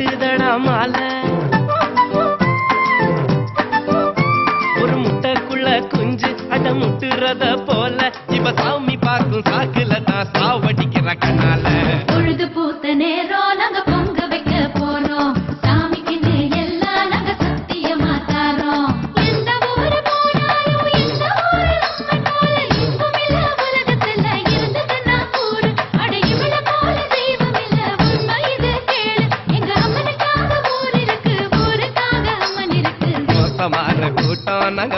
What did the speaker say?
கட்டுதடா மாலை ஒரு முட்டைக்குள்ள குஞ்சு அட முட்டுறத போல இவ சாமி பார்க்கும் சாக்குல தான் சாவடிக்கிற கண்ணால பொழுது பூத்த நேரம் நாங்க பொங்க வைக்க போறோம் சாமிக்குன்னு எல்லாம் நாங்க சத்தியமா தாரோம் எந்த ஊரு போனாலும் எந்த ஊரு அம்மன் போல இன்பமில்ல உலகத்துல இருந்ததுன்னா ஊரு அட இவள போல தெய்வம் இல்ல உண்மை இது கேளு எங்க அம்மனுக்காக ஊர் இருக்கு ஊருக்காக அம்மன் இருக்கு மோசமான கூட்டம் நாங்க